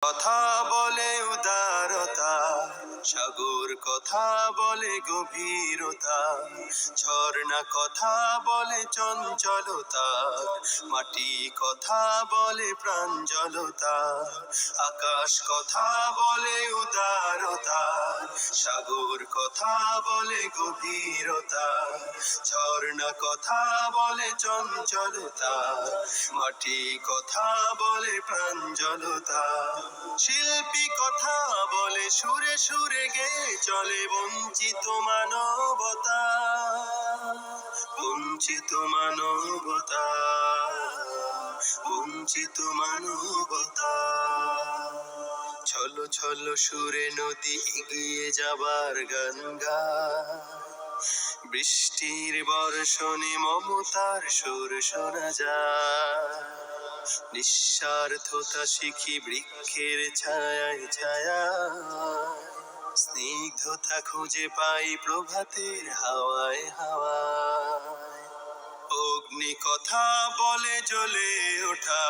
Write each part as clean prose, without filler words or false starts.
কথা বলে উদারতা, সাগর কথা বলে গভীরতা, ঝর্ণা কথা বলে চঞ্চলতা, মাটি কথা বলে প্রাঞ্জলতা, আকাশ কথা বলে উদারতা, সাগর কথা বলে গভীরতা, ঝর্ণা কথা বলে চঞ্চলতা, মাটি কথা বলে প্রাঞ্জলতা, শিল্পী কথা বলে সুরে সুরে গে চলে বঞ্চিত মানবতা, বঞ্চিত মানবতা, বঞ্চিত মানবতা। ছলো ছলো সুরে নদী এগিয়ে যাবার গান গায়, বৃষ্টির বর্ষণে মমতার সুর শোনা যায়, নিঃস্বার্থতা শিখি বৃক্ষের ছায়ায় ছায়ায়, স্নিগ্ধতা খুঁজে পাই প্রভাতের হাওয়ায় হাওয়ায়। অগ্নি কথা বলে জ্বলে ওঠা,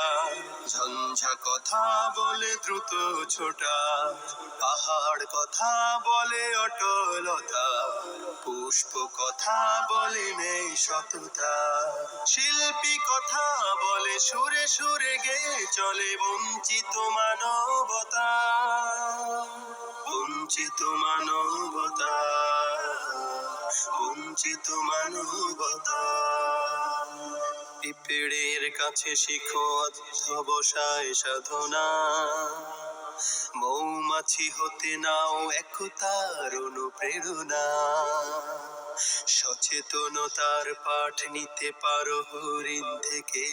ঝঞ্ঝা কথা বলে দ্রুত ছোটা, পাহাড় কথা বলে অটলতা, পুষ্প কথা বলে নেই সততা, শিল্পী কথা বলে সুরে সুরে গে চলে বঞ্চিত মানবতা, বঞ্চিত মানবতা, বঞ্চিত মানবতা। পিঁপড়ের কাছে শিখো অধ্যবসায় সাধনা, মৌমাছি হতে নাও একতার অনুপ্রেরণা, সচেতনতার পাঠ নিতে পারো হরিণ থেকে,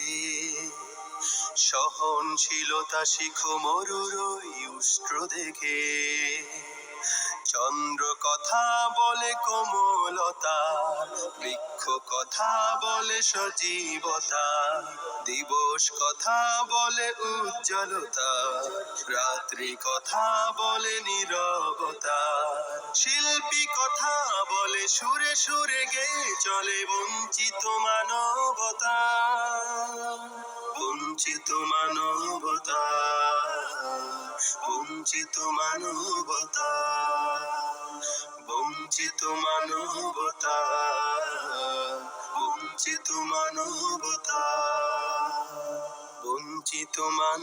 সহনশীলতা শিখো মরুর ওই উষ্ট্র দেখে, চন্দ্র কথা বলে কোমলতা, বৃক্ষ কথা বলে সজীবতা, দিবস কথা বলে উজ্জ্বলতা, রাত্রি কথা বলে নীরবতা, শিল্পী কথা বলে সুরে সুরে গে চলে বঞ্চিত মানবতা, বঞ্চিত মানবতা, বঞ্চিত মানবতা, বঞ্চিত মানবতা, বঞ্চিত মানবতা, বঞ্চিত মানবতা।